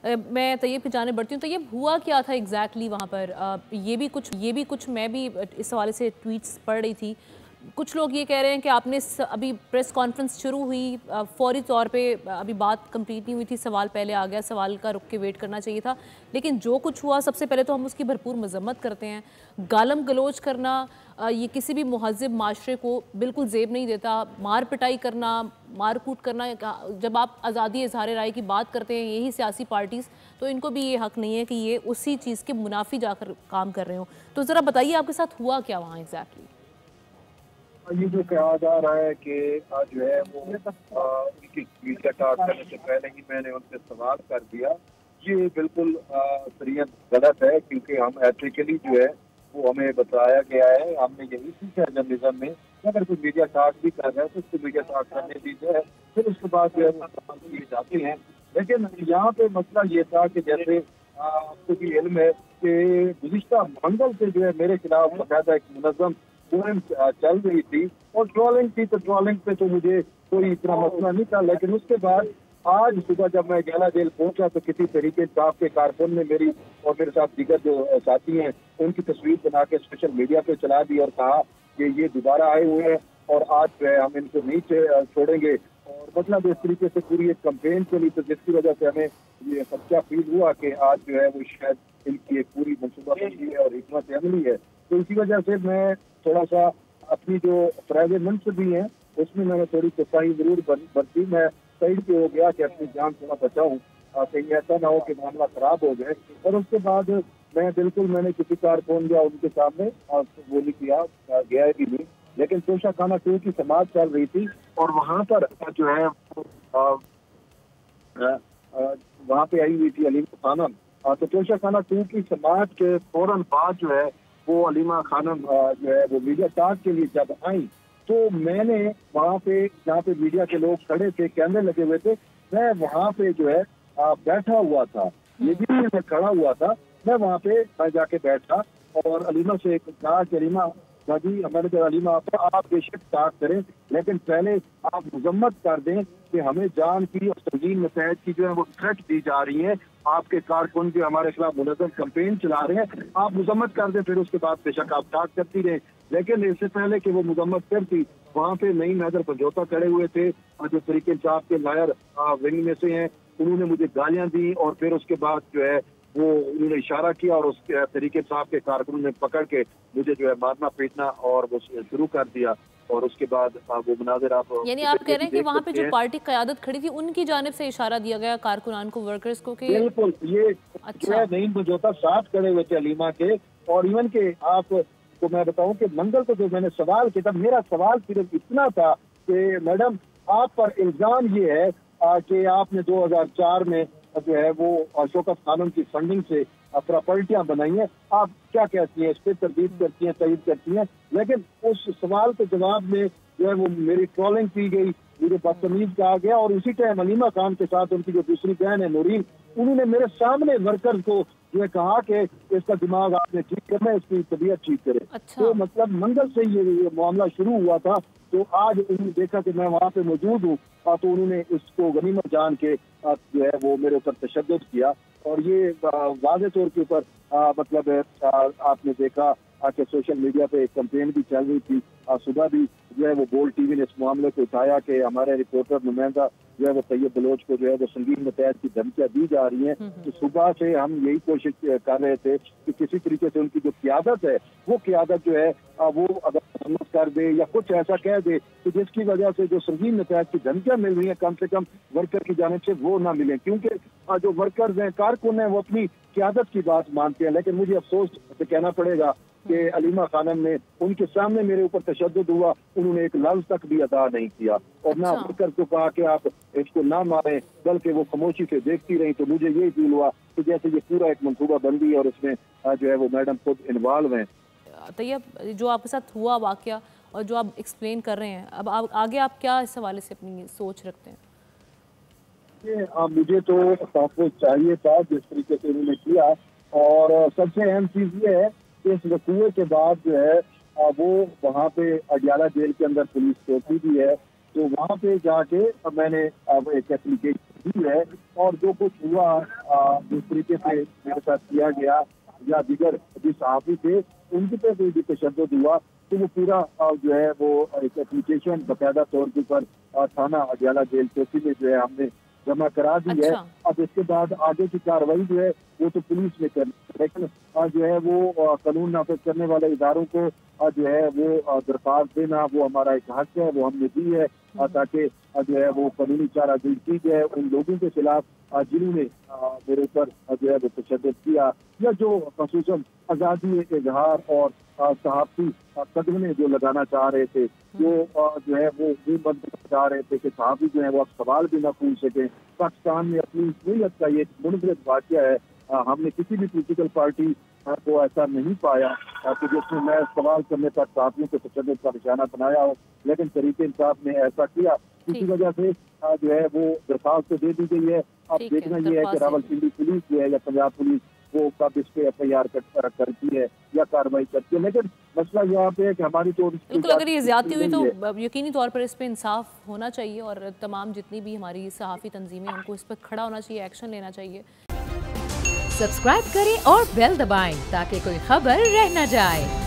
मैं तैयब की जाने बढ़ती हूँ। तैयब, हुआ क्या था एग्जैक्टली वहाँ पर? ये भी कुछ मैं भी इस हवाले से ट्वीट्स पढ़ रही थी। कुछ लोग ये कह रहे हैं कि आपने अभी प्रेस कॉन्फ्रेंस शुरू हुई, फौरी तौर पे अभी बात कंप्लीट नहीं हुई थी, सवाल पहले आ गया, सवाल का रुक के वेट करना चाहिए था। लेकिन जो कुछ हुआ, सबसे पहले तो हम उसकी भरपूर मजम्मत करते हैं। गालम गलोच करना ये किसी भी महज़िब माशरे को बिल्कुल जेब नहीं देता। मार पिटाई करना, मार कूट करना, जब आप आज़ादी इजहार राय की बात करते हैं यही सियासी पार्टीज़, तो इनको भी ये हक़ नहीं है कि ये उसी चीज़ के मुनाफी जाकर काम कर रहे हो। तो ज़रा बताइए आपके साथ हुआ क्या वहाँ एग्जैक्टली? ये जो कहा जा रहा है कि जो है वो उनकी मीडिया टाक करने से पहले ही मैंने उनसे सवाल कर दिया, ये बिल्कुल सरीयत गलत है, क्योंकि हम एथिकली जो है वो हमें बताया गया है, हमने यही सीखा है जर्नलिज्म में कि अगर कोई मीडिया टाक भी कर रहा है तो उसको मीडिया टाक करने दीजिए, फिर उसके बाद जो है वो सवाल किए जाते हैं। लेकिन यहाँ पे मसला ये था कि जैसे आपको भी इल्म है कि गुज़िश्ता मंगल से जो है मेरे खिलाफ बाकायदा एक मुनज़्ज़म मुहिम चल रही थी, और ट्रोलिंग थी, तो ट्रोलिंग पे तो मुझे कोई इतना मसला नहीं था। लेकिन उसके बाद आज सुबह जब मैं गैला जेल पहुंचा तो किसी तरीके से आपके कारकुन ने मेरी और मेरे साथ दीगर जो साथी हैं उनकी तस्वीर बना के सोशल मीडिया पे चला दी और कहा कि ये दोबारा आए हुए हैं और आज जो है हम इनको नहीं छोड़ेंगे। और मतलब इस तरीके से पूरी एक कंपेन चली, तो जिसकी वजह से हमें ये सच्चा फील हुआ कि आज जो है वो शायद इनकी एक पूरी मनसूबाबंदी है और हिकमत अमली है। तो इसी वजह से मैं थोड़ा सा अपनी जो प्राइवेट मंशब भी है उसमें मैंने थोड़ी कोताही जरूर बरती। मैं साइड पे हो गया कि अपनी जान थोड़ा बचाऊं, कहीं ऐसा ना हो कि मामला खराब हो जाए। और उसके बाद मैंने किसी कारकुन या उनके सामने वो नहीं किया, गया भी नहीं। लेकिन तोशा खाना 2 की समाज चल रही थी और वहाँ पर जो है वहाँ पे आई हुई थी अलीमा खानम। तो तोशा खाना 2 की समाज के फौरन बाद जो है वो अलीमा खानम जो है वो मीडिया टाक के लिए जब आई, तो मैंने वहाँ पे जहाँ पे मीडिया के लोग खड़े थे, कैमरे लगे हुए थे, मैं वहाँ पे जो है बैठा हुआ था। ये भी नहीं मैं खड़ा हुआ था, मैं वहाँ पे जाके बैठा और अलीमा से कहा कि अलीमा जी, हमारे जो अलीमा आप बेशक टाक करें, लेकिन पहले आप मजम्मत कर दें कि हमें जान की और संगीन नतैज की जो है वो थ्रेट दी जा रही है। आपके कारकुन जो हमारे खिलाफ मुनज़्ज़म कैंपेन चला रहे हैं, आप मजम्मत कर दें, फिर उसके बाद बेशक आप टाक करती रहे। लेकिन इससे पहले कि वो मजम्मत करती, वहाँ पे नईम हैदर पंजोता खड़े हुए थे और जो तरीके इंसाफ के लायर विंग में से हैं, उन्होंने मुझे गालियां दी और फिर उसके बाद जो है वो उन्होंने इशारा किया और उसके तरीके साहब के कारकुनों ने पकड़ के मुझे जो है मारना पीटना और वो शुरू कर दिया। और उसके बाद वो मुनाज़िर आप यानी आप कह रहे हैं कि वहाँ पे जो पार्टी क़यादत खड़ी थी उनकी जानिब से इशारा दिया गया कारकुनान को, वर्कर्स को, कि बिल्कुल ये जो है अच्छा। नईम पंजोता साथ खड़े हुए थे अलीमा के। और इवन के आप को मैं बताऊं कि मंगल को जो मैंने सवाल किया था, मेरा सवाल सिर्फ इतना था कि मैडम आप पर इल्जाम ये है कि आपने 2004 में जो है वो शौकत खानम की फंडिंग से प्रॉपर्टियां बनाई हैं, आप क्या कहती हैं, इस पर तरदीद करती हैं, तयद करती हैं। लेकिन उस सवाल के जवाब में जो है वो मेरी ट्रोलिंग की गई, मुझे बदतमीज कहा गया। और उसी टाइम अलीमा खान के साथ उनकी जो दूसरी बहन है नूरीन, उन्होंने मेरे सामने वर्कर्स को ये कहा कि इसका दिमाग आपने ठीक करना है, इसकी तबीयत ठीक करे। अच्छा। तो मतलब मंगल से ये मामला शुरू हुआ था। तो आज उन्होंने देखा कि मैं वहाँ पे मौजूद हूँ, तो उन्होंने इसको गनीमत जान के जो है वो मेरे ऊपर तशद्दुद किया। और ये वाज़े तौर के ऊपर मतलब आपने देखा कि सोशल मीडिया पे एक कंपेन भी चल रही थी। सुबह भी जो है वो बोल्ड टीवी ने इस मामले को उठाया कि हमारे रिपोर्टर नुमाइंदा जो है वो तैयब बलोच को जो है वो संगीन नतैज की धमकियां दी जा रही हैं। तो सुबह से हम यही कोशिश कर रहे थे कि किसी तरीके से उनकी जो क़यादत है वो क़यादत जो है वो अगर मजम्मत कर दे या कुछ ऐसा कह दे तो जिसकी वजह से जो संगीन नतैज की धमकियां मिल रही हैं कम से कम वर्कर की जानिब से वो ना मिले। क्योंकि जो वर्कर्स हैं, कारकुन हैं, वो अपनी क़यादत की बात मानते हैं। लेकिन मुझे अफसोस से कहना पड़ेगा कि अलीमा खानम ने उनके सामने मेरे ऊपर तशद्दुद हुआ, उन्होंने एक लफ्ज़ तक भी अदा नहीं किया और ना वर्कर को कहा कि आप इसको ना मारें, बल्कि वो खामोशी से देखती रही। तो मुझे यही फील हुआ कि जैसे ये पूरा एक मनसूबा बंदी है और इसमें जो है वो मैडम खुद इन्वॉल्व हैं। तैयब, जो आपके साथ हुआ वाकया और जो आप एक्सप्लेन कर रहे हैं, अब आगे आप क्या इस हवाले से अपनी सोच रखते हैं? मुझे तो तहफ़्फ़ुज़ चाहिए था जिस तरीके से उन्होंने किया। और सबसे अहम चीज़ ये है कि इस वक़ूए के बाद जो है वो वहाँ पे अडियाला जेल के अंदर पुलिस चौकी भी है तो वहाँ पे जाके मैंने अब एक एप्लीकेशन दी है और जो कुछ हुआ जिस तरीके से मेरे साथ किया गया या दिगर जो सहाफी थे उनके पे कोई भी तशद्दुद हुआ तो वो पूरा जो है वो एक एप्लीकेशन बाकायदा तौर के ऊपर थाना अडियाला जेल चौकी में जो है हमने जमा करा दी है। अच्छा। अब इसके बाद आगे की कार्रवाई जो है वो तो पुलिस ने करनी है, लेकिन जो है वो कानून नाफिज करने वाले इदारों को जो है वो दरख्वास्त देना वो हमारा एक हक है, वो हमने दी है ताकि जो है वो कानूनी चाराजोई की जाए उन लोगों के खिलाफ जिन्होंने मेरे ऊपर जो है वो तशद्दुद किया या जो खसूसन आज़ादी इजहार और सहाफ़ी कदमे जो लगाना चाह रहे थे, जो है वो बंद चाह रहे थे कि सहाफ़ी जो है वो अब सवाल भी ना पूछ सकें। पाकिस्तान में अपनी मिल्लत का ये मुनफरद वाक़या है। हमने किसी भी पोलिटिकल पार्टी को ऐसा नहीं पाया कि जिसमें मैं सवाल करने पर सहाफ़ियों को तशद्दुद का निशाना बनाया हो, लेकिन तहरीक इंसाफ ने ऐसा किया। इसी वजह से जो है वो दरख्वास्त तो दे दी गई है। अब देखना ये है कि रावलपिंडी पुलिस जो है या पंजाब पुलिस वो कब इस पे FIR करती है या कार्रवाई करती है, लेकिन मसला यहाँ पे है कि हमारी तो बिल्कुल अगर ये ज्यादती हुई तो यकीनी तौर पर इस पे इंसाफ होना चाहिए और तमाम जितनी भी हमारी सहाफ़ी तंजीमें उनको इस पर खड़ा होना चाहिए, एक्शन लेना चाहिए। सब्सक्राइब करें और बेल दबाएं ताकि कोई खबर रह न जाए।